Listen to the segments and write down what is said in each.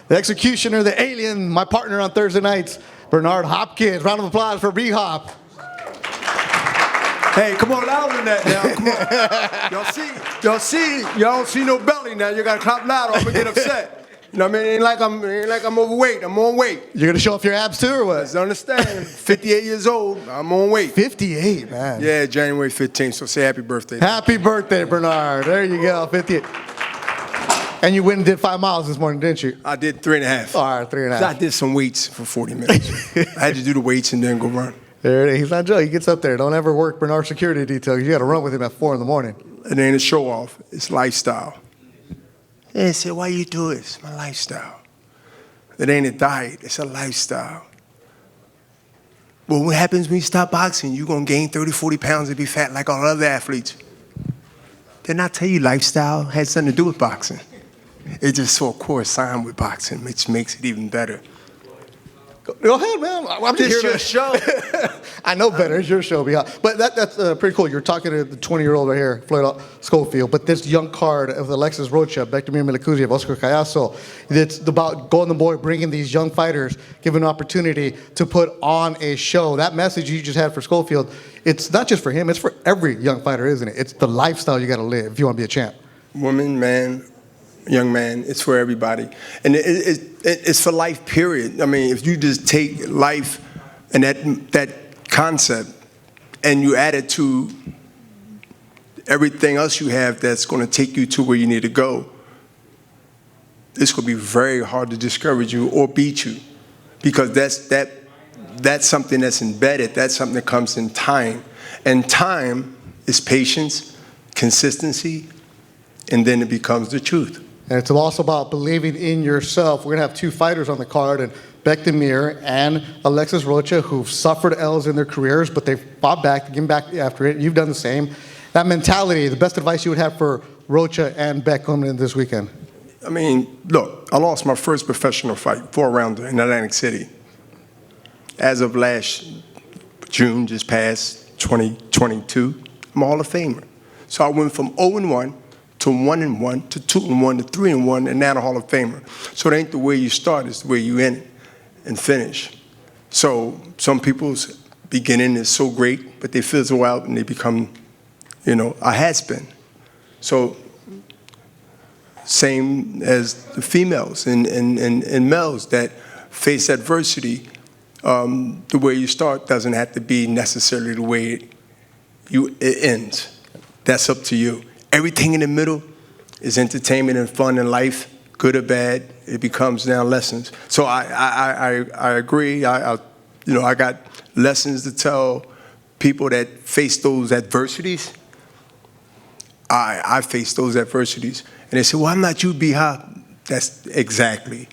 The executioner, the alien, my partner on Thursday nights, Bernard Hopkins. Round of applause for B-Hop. Hey, come on, louder than that now. Come on. Y'all don't see no belly now. You gotta clap louder or I'm gonna get upset. You know what I mean? Ain't like I'm overweight. I'm on weight. You're gonna show off your abs too, or what? Just understand. 58 years old. I'm on weight. 58, man. Yeah, January 15th. So say happy birthday. Happy birthday, Bernard. There you go, 58. And you went and did 5 miles this morning, didn't you? I did 3.5. All right, 3.5. So I did some weights for 40 minutes. I had to do the weights and then go run. There it is. He's not joking. He gets up there. Don't ever work Bernard's security detail. You got to run with him at 4 in the morning. It ain't a show off. It's lifestyle. And I said, why you do it? It's my lifestyle. It ain't a diet. It's a lifestyle. Well, what happens when you stop boxing? You're going to gain 30, 40 pounds and be fat like all other athletes. Didn't I tell you lifestyle had something to do with boxing? It just so correspond with boxing, which makes it even better. Go ahead, man. I'm just here your show. I know better. It's your show. But that's pretty cool. You're talking to the 20-year-old right here, Floyd Schofield. But this young card of Alexis Rocha, Bektemir Milikuziev, Oscar Callazo, it's about Golden Boy bringing these young fighters, giving an opportunity to put on a show. That message you just had for Schofield, it's not just for him. It's for every young fighter, isn't it? It's the lifestyle you got to live if you want to be a champ. Woman, man, young man, it's for everybody. And it's for life, period. I mean, if you just take life and that concept and you add it to everything else you have that's going to take you to where you need to go, it's going to be very hard to discourage you or beat you, because that's something that's embedded. That's something that comes in time. And time is patience, consistency, and then it becomes the truth. And it's also about believing in yourself. We're going to have 2 fighters on the card, and Bektemir and Alexis Rocha, who've suffered L's in their careers, but they've fought back, getting back after it. You've done the same. That mentality, the best advice you would have for Rocha and Beck coming in this weekend? I mean, look, I lost my first professional fight, 4-rounder in Atlantic City. As of last June, just past 2022, I'm a Hall of Famer. So I went from 0-1 to 1-1 to 2-1 to 3-1, and now a Hall of Famer. So it ain't the way you start, it's the way you end and finish. So some people's beginning is so great, but they fizzle out and they become, a has-been. So same as the females and males that face adversity, the way you start doesn't have to be necessarily the way it ends. That's up to you. Everything in the middle is entertainment and fun in life, good or bad. It becomes now lessons. So I agree. I got lessons to tell people that face those adversities. I face those adversities, and they say, "Well, I'm not you, B-Hop." That's exactly.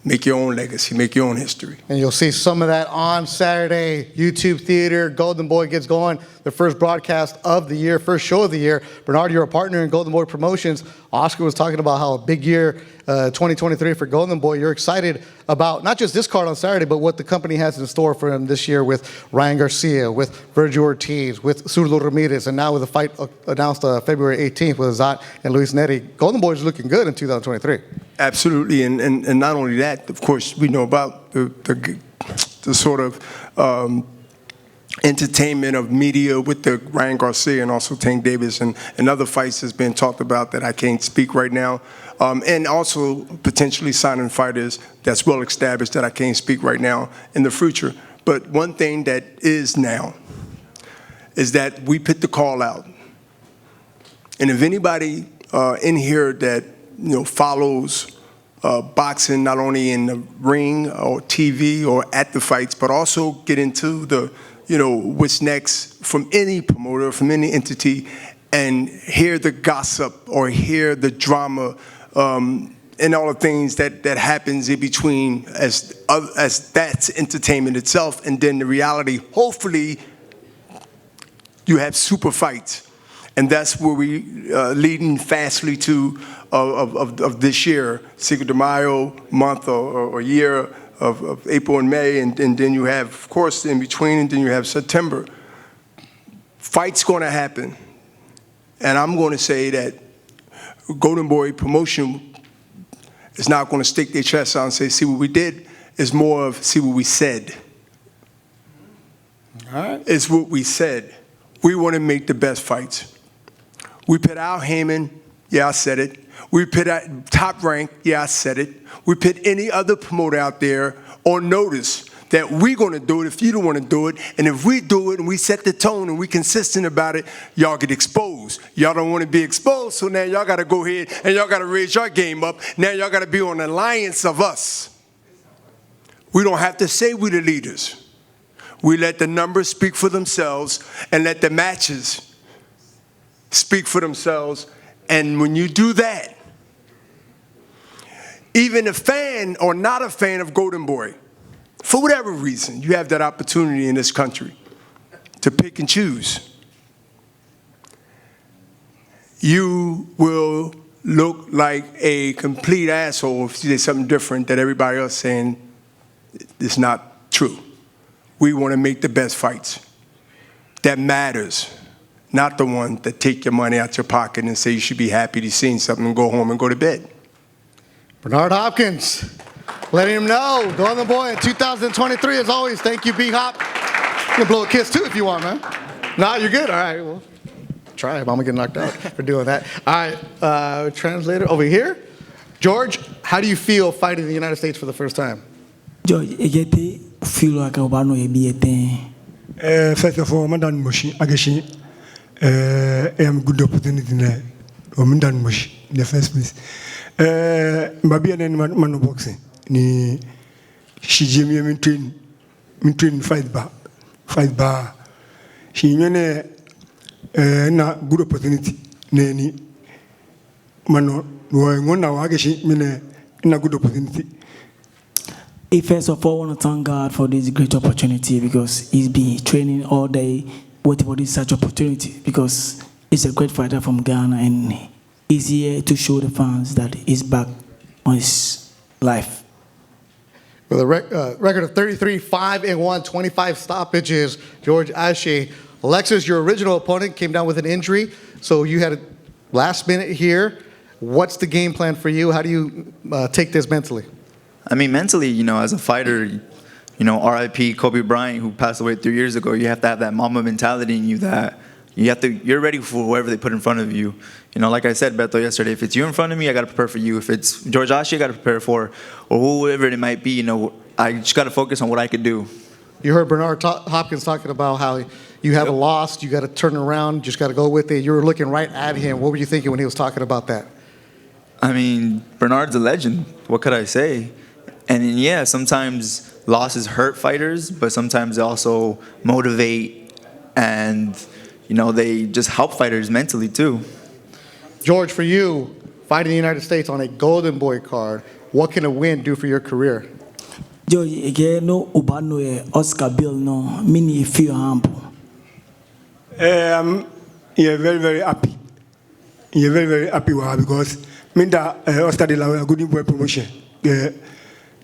Make your own legacy, make your own history. And you'll see some of that on Saturday, YouTube Theater. Golden Boy gets going, the first broadcast of the year, first show of the year. Bernard, you're a partner in Golden Boy Promotions. Oscar was talking about how a big year, 2023 for Golden Boy. You're excited about not just this card on Saturday, but what the company has in store for him this year with Ryan Garcia, with Virgil Ortiz, with Zurdo Ramirez, and now with the fight announced February 18th with Azat and Luis Neri. Golden Boy is looking good in 2023. Absolutely, and not only that, of course, we know about the sort of entertainment of media with the Ryan Garcia and also Tank Davis and other fights that's been talked about that I can't speak right now, and also potentially signing fighters that's well established that I can't speak right now in the future. But one thing that is now is that we put the call out, and if anybody in here that follows boxing not only in the ring or TV or at the fights, but also get into the, what's next from any promoter, from any entity, and hear the gossip or hear the drama and all the things that happens in between as that's entertainment itself, and then the reality, hopefully, you have super fights. And that's where we leading fastly to of this year, Cinco de Mayo month or year of April and May, and then you have, of course, in between, and then you have September. Fights going to happen, and I'm going to say that Golden Boy Promotion It's not going to stick their chest out and say, see what we did. It's more of, see what we said. All right. It's what we said. We want to make the best fights. We put Al Heyman, yeah, I said it. We put Top Rank, yeah, I said it. We put any other promoter out there on notice that we're going to do it if you don't want to do it. And if we do it and we set the tone and we consistent about it, y'all get exposed. Y'all don't want to be exposed, so now y'all got to go ahead and y'all got to raise your game up. Now y'all got to be on an alliance of us. We don't have to say we the leaders. We let the numbers speak for themselves and let the matches speak for themselves. And when you do that, even a fan or not a fan of Golden Boy, for whatever reason, you have that opportunity in this country to pick and choose. You will look like a complete asshole if you say something different that everybody else saying is not true. We want to make the best fights. That matters, not the one that take your money out your pocket and say you should be happy to see something and go home and go to bed. Bernard Hopkins, letting him know, Golden Boy in 2023, as always. Thank you, B-Hop. You can blow a kiss, too, if you want, man. No, you're good. All right, well, try it. I'm going to get knocked out for doing that. All right, translator over here. George, how do you feel fighting in the United States for the first time? George, I feel like I'm about to be a thing. First of all, Madam Moshi, Agashi, I am good opportunity there. Or Madam Moshi, in the first place. Maybe an man of boxing. Ni she Jimmy me train fight bar. She na good opportunity. Ni mano no Agashi me na good opportunity. First of all, I want to thank God for this great opportunity because He's been training all day waiting for this such opportunity because he's a great fighter from Ghana and he's here to show the fans that he's back on his life. With a record of 33, 5-1, 25 stoppages, George Ashie. Alexis, your original opponent came down with an injury, so you had a last minute here. What's the game plan for you? How do you take this mentally? I mean, mentally, as a fighter, RIP Kobe Bryant, who passed away 3 years ago, you have to have that Mamba mentality in you that you're ready for whoever they put in front of you. Like I said, Beto, yesterday, if it's you in front of me, I got to prepare for you. If it's George Ashie, I got to prepare for, or whoever it might be, I just got to focus on what I could do. You heard Bernard Hopkins talking about how you have a loss, you got to turn around, just got to go with it. You were looking right at him. What were you thinking when he was talking about that? I mean, Bernard's a legend. What could I say? And then, yeah, sometimes losses hurt fighters, but sometimes they also motivate and, they just help fighters mentally too. George, for you, fighting the United States on a Golden Boy card, what can a win do for your career? George, again, no ubano Oscar Bill no mini feel humble. You're very, very happy. You're very, very happy because Minda Oscar de la Golden Boy promotion.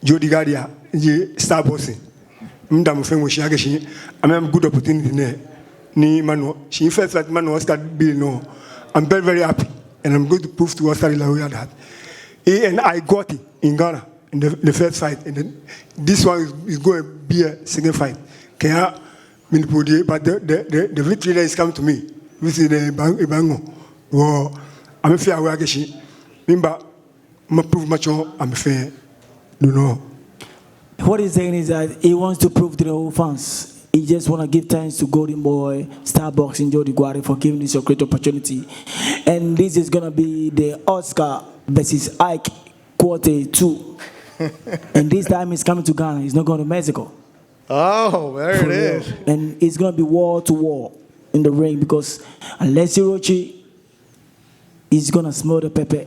Jody Gadia, star bossing. Madam Femoshi Agashi, I'm good opportunity there. Ni Mano, she first like Mano Oscar Bill no. I'm very, very happy, and I'm going to prove to Oscar de la Hoya that. And I got it in Ghana in the first fight, and then this one is going to be a second fight. But the victory that is coming to me, which is the Bango. I'm a fair Agashi. Remember, I'm prove much more. I'm fair. No. What he's saying is that he wants to prove to the whole fans. He just want to give thanks to Golden Boy, Starbucks, and Jody Guari for giving this a great opportunity. And this is going to be the Oscar versus Ike quarter 2. And this time he's coming to Ghana. He's not going to Mexico. Oh, there it is. And it's going to be wall to wall in the ring because Alexis Rocha is going to smell the pepper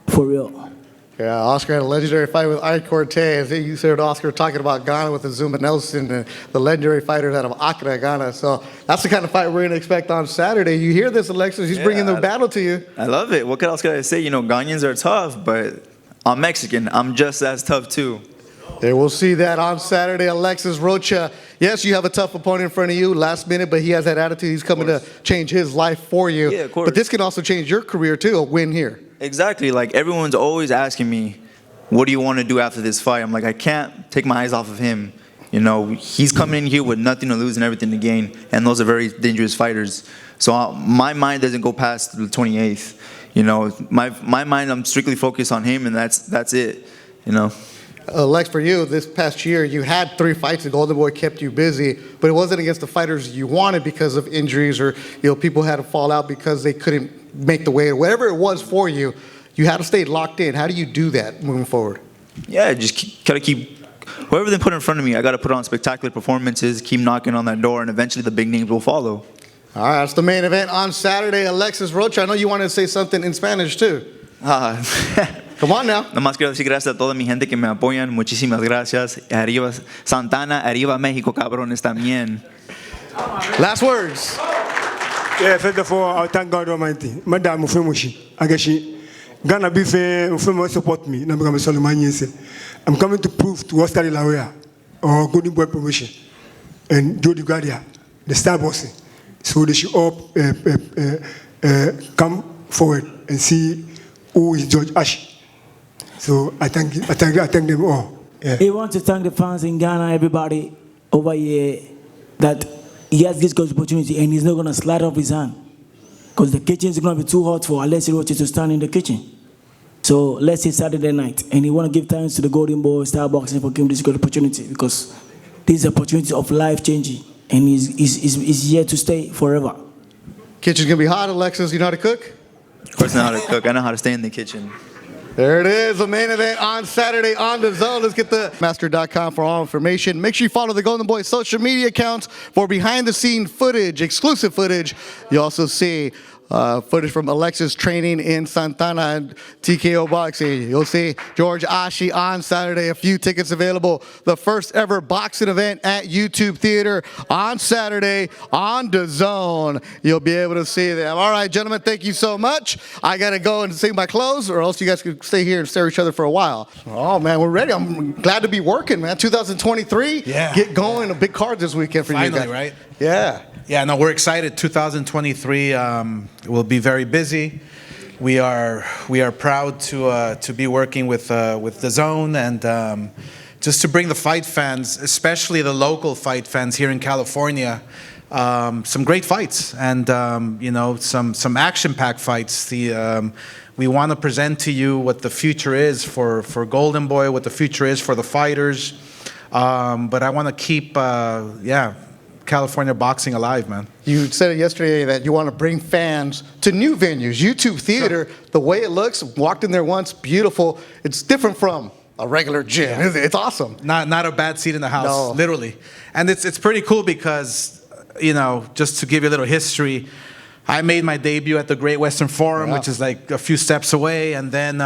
for real. Yeah, Oscar had a legendary fight with Ike Cortez. You heard Oscar talking about Ghana with Azuma Nelson and the legendary fighters out of Accra, Ghana. So that's the kind of fight we're going to expect on Saturday. You hear this, Alexis? He's bringing the battle to you. I love it. What else could I say? Ghanaians are tough, but I'm Mexican. I'm just as tough too. There, we'll see that on Saturday. Alexis Rocha. Yes, you have a tough opponent in front of you, last minute, but he has that attitude. He's coming to change his life for you. Yeah, of course. But this can also change your career too, a win here. Exactly. Like everyone's always asking me, what do you want to do after this fight? I'm like, I can't take my eyes off of him. You know, he's coming in here with nothing to lose and everything to gain, and those are very dangerous fighters. So my mind doesn't go past the 28th. You know, my mind, I'm strictly focused on him, and that's it. You know. Lex, for you, this past year, you had 3 fights. The Golden Boy kept you busy, but it wasn't against the fighters you wanted because of injuries, or people had to fall out because they couldn't make the weight, or whatever it was for you. You had to stay locked in. How do you do that moving forward? Yeah, just gotta keep. Whoever they put in front of me, I got to put on spectacular performances, keep knocking on that door, and eventually the big names will follow. All right, that's the main event on Saturday. Alexis Rocha, I know you wanted to say something in Spanish too. Come on now. Nomás quiero decir gracias a toda mi gente que me apoyan. Muchísimas gracias. Arriba Santana, arriba México, cabrones también. Last words. Yeah, first of all, I thank God Almighty. Madam Mufemushi, Agashi. Ghana be fair, Mufemo support me. I'm coming to prove to Oscar La Hoya or Golden Boy Promotion and Jody Guardia, the star bossing. So they should all come forward and see who is Judge Ashie. So I thank them all. Yeah. He wants to thank the fans in Ghana, everybody over here, that he has this good opportunity and he's not going to slide off his hand. Because the kitchen is going to be too hot for Alexis Rocha to stand in the kitchen. So let's say Saturday night. And he want to give thanks to the Golden Boy Star Boxing for giving this good opportunity, because this is an opportunity of life changing. And he's here to stay forever. Kitchen's going to be hot, Alexis. You know how to cook? Of course, I know how to cook. I know how to stay in the kitchen. There it is, the main event on Saturday on the Zone. Let's get the master.com for all information. Make sure you follow the Golden Boy social media accounts for behind-the-scene footage, exclusive footage. You also see footage from Alexis training in Santana and TKO Boxing. You'll see George Ashie on Saturday. A few tickets available. The first ever boxing event at YouTube Theater on Saturday on the Zone. You'll be able to see them. All right, gentlemen, thank you so much. I got to go and sing my clothes, or else you guys could stay here and stare at each other for a while. Oh, man, we're ready. I'm glad to be working, man. 2023. Yeah. Get going. A big card this weekend for you guys. Finally, right? Yeah. Yeah, no, we're excited. 2023 will be very busy. We are proud to be working with the Zone, and just to bring the fight fans, especially the local fight fans here in California, some great fights, and some action-packed fights. We want to present to you what the future is for Golden Boy, what the future is for the fighters. But I want to keep California boxing alive, man. You said it yesterday that you want to bring fans to new venues. YouTube Theater, sure. The way it looks, walked in there once, beautiful. It's different from a regular gym. Yeah. It's awesome. Not a bad seat in the house, no. Literally. And it's pretty cool because, just to give you a little history, I made my debut at the Great Western Forum, which is like a few steps away. And then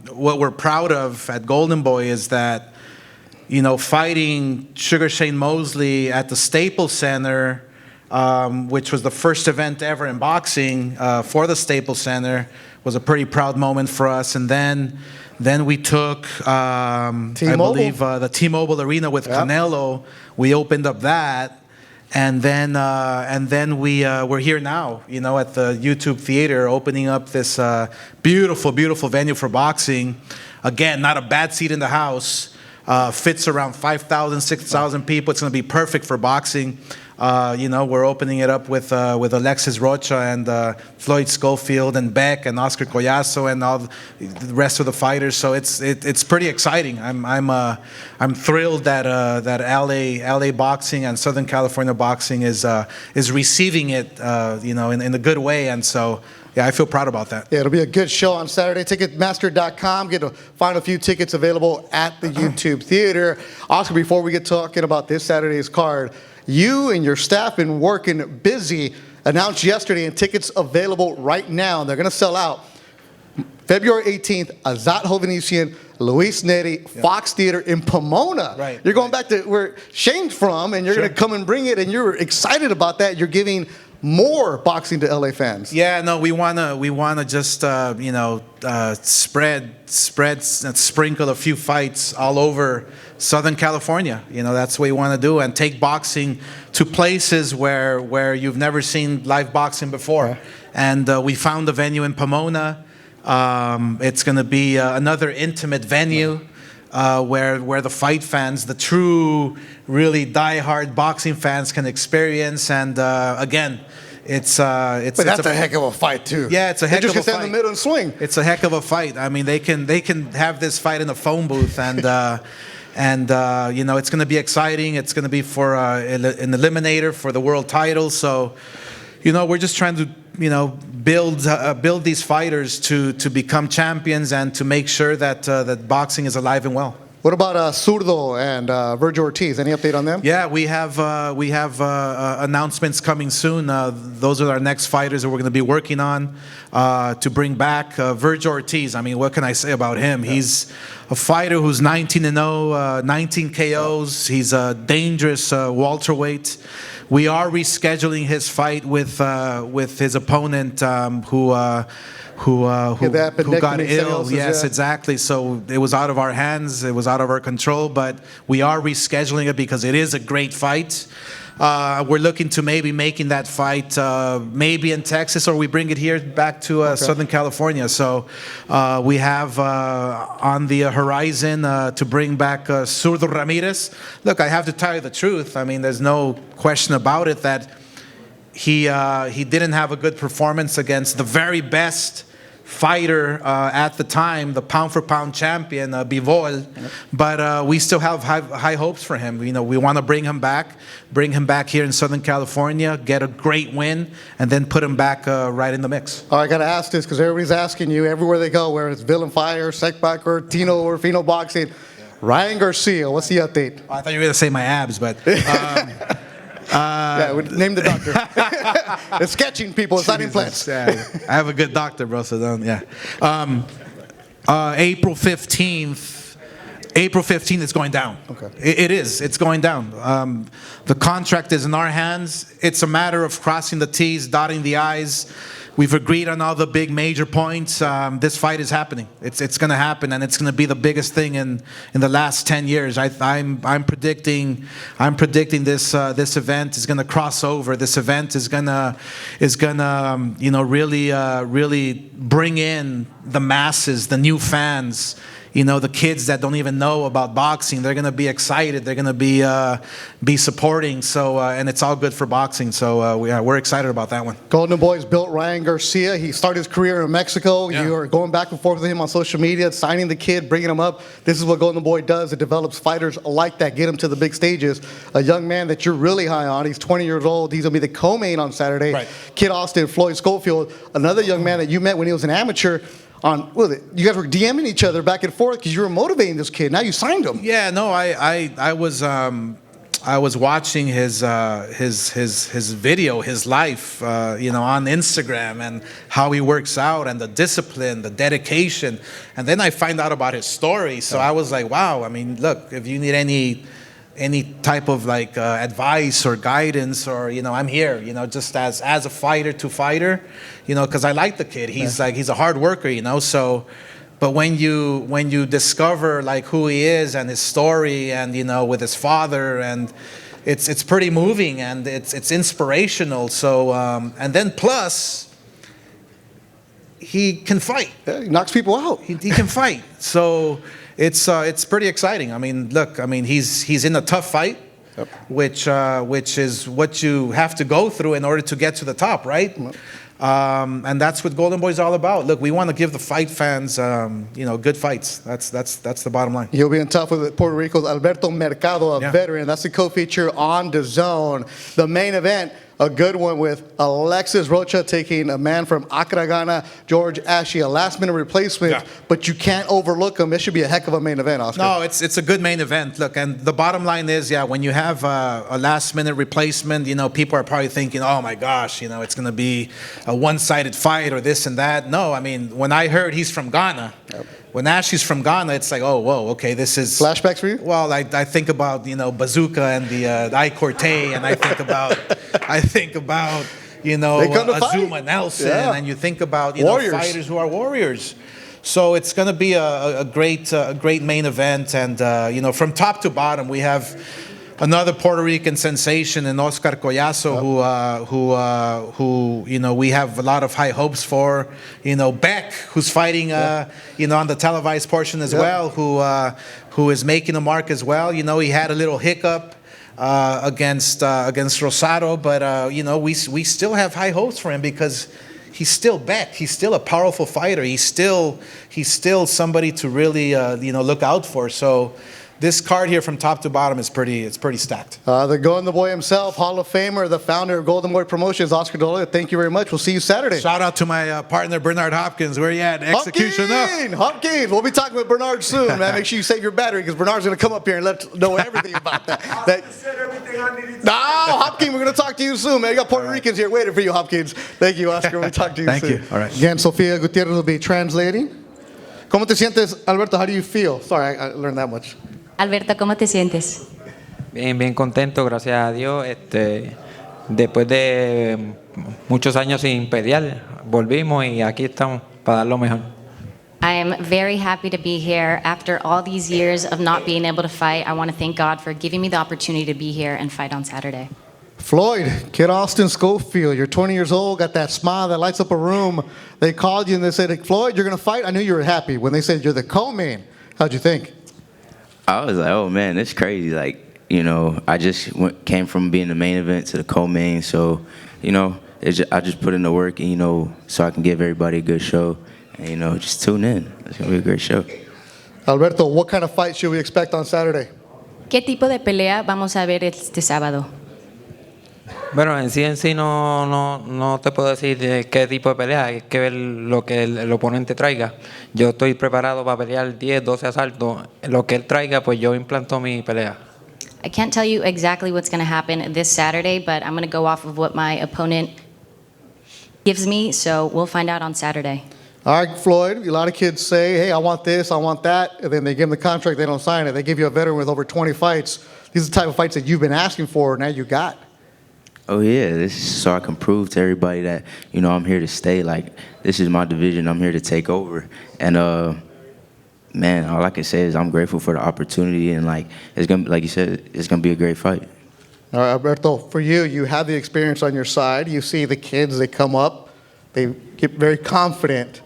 what we're proud of at Golden Boy is that, fighting Sugar Shane Mosley at the Staples Center, which was the first event ever in boxing for the Staples Center, was a pretty proud moment for us. And then we took, I believe, the T-Mobile Arena with Canelo. We opened up that. And then we're here now, at the YouTube Theater, opening up this beautiful, beautiful venue for boxing. Again, not a bad seat in the house. Fits around 5,000, 6,000 people. It's going to be perfect for boxing. We're opening it up with Alexis Rocha and Floyd Schofield and Beck and Oscar Collazo and all the rest of the fighters. So it's pretty exciting. I'm thrilled that LA boxing and Southern California boxing is receiving it in a good way. And so. Yeah, I feel proud about that. Yeah, it'll be a good show on Saturday. Ticketmaster.com. Find a few tickets available at the YouTube Theater. Oscar, before we get talking about this Saturday's card, you and your staff been working busy. Announced yesterday, and tickets available right now. They're going to sell out. February 18th, Azat Hovhannissian, Luis Neri, Fox Theater in Pomona. Right. You're going back to where Shane's from, and you're going to come and bring it, and you're excited about that. You're giving more boxing to LA fans. Yeah, no, we wanna just sprinkle a few fights all over Southern California. That's what we want to do, and take boxing to places where you've never seen live boxing before. And we found a venue in Pomona. It's going to be another intimate venue where the fight fans, the true, really die-hard boxing fans, can experience. And again, it's But that's a heck of a fight too. Yeah, it's a heck of a Just fight. stand in the middle and swing. It's a heck of a fight. I mean, they can have this fight in a phone booth, and you know, it's going to be exciting. It's going to be for an eliminator for the world title. So, you know, we're just trying to, you know, build these fighters to become champions and to make sure that that boxing is alive and well. What about Zurdo and Virgil Ortiz? Any update on them? Yeah, we have announcements coming soon. Those are our next fighters that we're going to be working on to bring back. Virgil Ortiz, I mean, what can I say about him? He's a fighter who's 19-0, 19 KOs. He's a dangerous welterweight. We are rescheduling his fight with his opponent who got ill. Yes, exactly. So it was out of our hands. It was out of our control. But we are rescheduling it because it is a great fight. We're looking to maybe making that fight maybe in Texas, or we bring it here back to Southern California. So we have on the horizon to bring back Zurdo Ramirez. Look, I have to tell you the truth. I mean, there's no question about it that he didn't have a good performance against the very best fighter at the time, the pound-for-pound champion, Bivol. But we still have high hopes for him. You know, we want to bring him back here in Southern California, get a great win, and then put him back right in the mix. I got to ask this because everybody's asking you everywhere they go, whether it's Villain Fire, Sekbak, or Tino or Fino Boxing. Ryan Garcia, what's the update? I thought you were going to say my abs, but... yeah, name the doctor. It's sketching people. It's not implants. Yeah, I have a good doctor, bro. So don't. Yeah. April 15th. April 15th is going down. Okay. It is. It's going down. The contract is in our hands. It's a matter of crossing the T's, dotting the I's. We've agreed on all the big major points. This fight is happening. It's going to happen, and it's going to be the biggest thing in the last 10 years. I'm predicting this event is going to cross over. This event is gonna you know, really bring in the masses, the new fans. You know, the kids that don't even know about boxing, they're going to be excited. They're going to be supporting. So, and it's all good for boxing. So we're excited about that one. Golden Boys built Ryan Garcia. He started his career in Mexico. Yeah. You are going back and forth with him on social media, signing the kid, bringing him up. This is what Golden Boy does. It develops fighters like that, get him to the big stages. A young man that you're really high on. He's 20 years old. He's going to be the co-main on Saturday. Right. Kid Austin, Floyd Schofield, another young man that you met when he was an amateur. You guys were DMing each other back and forth because you were motivating this kid. Now you signed him. Yeah, no, I was watching his video, his life, you know, on Instagram, and how he works out, and the discipline, the dedication, and then I find out about his story. So I was like, wow. I mean, look, if you need any type of like advice or guidance, or, you know, I'm here, you know, just as a fighter to fighter, you know, because I like the kid. He's he's a hard worker, you know. So, but when you discover like who he is and his story, and, you know, with his father, and it's pretty moving, and it's inspirational. So and then plus he can fight. Yeah, he knocks people out. He can fight. So it's pretty exciting. I mean, look, I mean, he's in a tough fight, yep, which is what you have to go through in order to get to the top, right? Yep. And that's what Golden Boy is all about. Look, we want to give the fight fans, you know, good fights. That's the bottom line. He'll be in tough with Puerto Rico's Alberto Mercado, a veteran. That's the co-feature on DAZN. The main event, a good one with Alexis Rocha taking a man from Accra, Ghana, George Ashie, a last-minute replacement, but you can't overlook him. It should be a heck of a main event, Oscar. No, it's a good main event. Look, and the bottom line is, yeah, when you have a last-minute replacement, you know, people are probably thinking, oh my gosh, you know, it's going to be a one-sided fight or this and that. No, I mean, when I heard he's from Ghana, when Ashie's from Ghana, it's like, oh, whoa, okay, this is... Flashbacks for you? Well, I think about, you know, Bazooka and the I Corte, and I think about, you know, Azuma Nelson, and you think about, you know, fighters who are warriors. So it's going to be a great main event, and you know, from top to bottom, we have another Puerto Rican sensation in Oscar Collazo, who we have a lot of high hopes for. Beck, who's fighting, on the televised portion as well, who is making a mark as well. He had a little hiccup against Rosado, but we still have high hopes for him because he's still Beck. He's still a powerful fighter. He's still somebody to really look out for. So this card here from top to bottom is pretty stacked. The Golden Boy himself, Hall of Famer, the founder of Golden Boy Promotions, Oscar De La Hoya. Thank you very much. We'll see you Saturday. Shout out to my partner Bernard Hopkins. Where you at? Execution up. Hopkins. We'll be talking with Bernard soon, man. Make sure you save your battery because Bernard's going to come up here and let us know everything about that. Said everything I needed to. No, Hopkins, we're going to talk to you soon, man. You got Puerto Ricans here waiting for you, Hopkins. Thank you, Oscar. We'll talk to you Thank soon. you. All right. Again, Sofia Gutierrez will be translating. ¿Cómo te sientes, Alberto? How do you feel? Sorry, I learned that much. Alberto, ¿cómo te sientes? Bien contento, gracias a Dios. Después de muchos años sin pelear, volvimos y aquí estamos para dar lo mejor. I am very happy to be here. After all these years of not being able to fight, I want to thank God for giving me the opportunity to be here and fight on Saturday. Floyd, Kid Austin Schofield, you're 20 years old, got that smile that lights up a room. They called you and they said, Floyd, you're going to fight? I knew you were happy. When they said you're the co-main, how'd you think? I was like, oh man, that's crazy. Like, I just came from being the main event to the co-main. So, I just put in the work, so I can give everybody a good show. And, just tune in. It's going to be a great show. Alberto, what kind of fight should we expect on Saturday? ¿Qué tipo de pelea vamos a ver este sábado? Bueno, en sí no te puedo decir de qué tipo de pelea, hay que ver lo que el oponente traiga. Yo estoy preparado para pelear 10, 12 asaltos. Lo que él traiga, pues yo implanto mi pelea. I can't tell you exactly what's going to happen this Saturday, but I'm going to go off of what my opponent gives me, so we'll find out on Saturday. All right, Floyd, a lot of kids say, hey, I want this, I want that, and then they give them the contract, they don't sign it. They give you a veteran with over 20 fights. These are the type of fights that you've been asking for, now you got. Oh yeah, this is so I can prove to everybody that, I'm here to stay. Like, this is my division, I'm here to take over. And, man, all I can say is I'm grateful for the opportunity and, it's going to, like you said, it's going to be a great fight. All right, Alberto, for you, you have the experience on your side. You see the kids, they come up, they get very confident.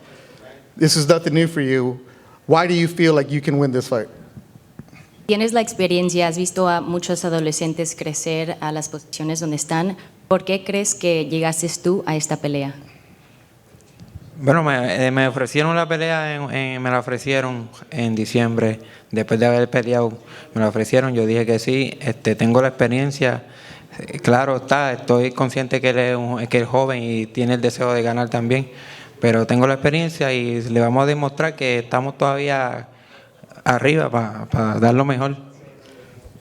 This is nothing new for you. Why do you feel like you can win this fight? Tienes la experiencia, has visto a muchos adolescentes crecer a las posiciones donde están. ¿Por qué crees que llegaste tú a esta pelea? Bueno, me ofrecieron la pelea, me la ofrecieron en diciembre, después de haber peleado, me la ofrecieron, yo dije que sí, tengo la experiencia, claro está, estoy consciente que él es joven y tiene el deseo de ganar también, pero tengo la experiencia y le vamos a demostrar que estamos todavía arriba para dar lo mejor.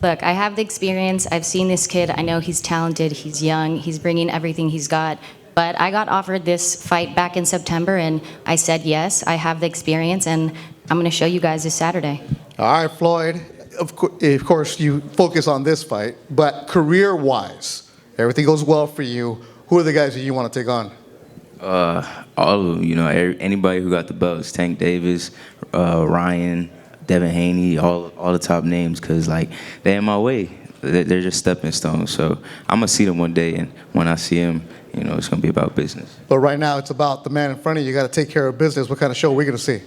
Look, I have the experience. I've seen this kid. I know he's talented. He's young. He's bringing everything he's got. But I got offered this fight back in September, and I said yes. I have the experience, and I'm going to show you guys this Saturday. All right, Floyd, of course, you focus on this fight, but career-wise, everything goes well for you. Who are the guys that you want to take on? All of them, anybody who got the belts, Tank Davis, Ryan, Devin Haney, all the top names, because, they're in my way. They're just stepping stones. So I'm going to see them one day, and when I see them, it's going to be about business. But right now, it's about the man in front of you. You got to take care of business. What kind of show are we going to see?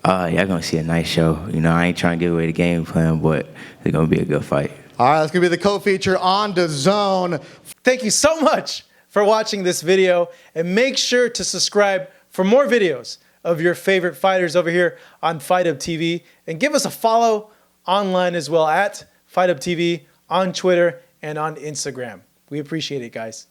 Y'all going to see a nice show. I ain't trying to give away the game plan, but it's going to be a good fight. All right, that's going to be the co-feature on DAZN. Thank you so much for watching this video, and make sure to subscribe for more videos of your favorite fighters over here on Fight Up TV, and give us a follow online as well at Fight Up TV on Twitter and on Instagram. We appreciate it, guys.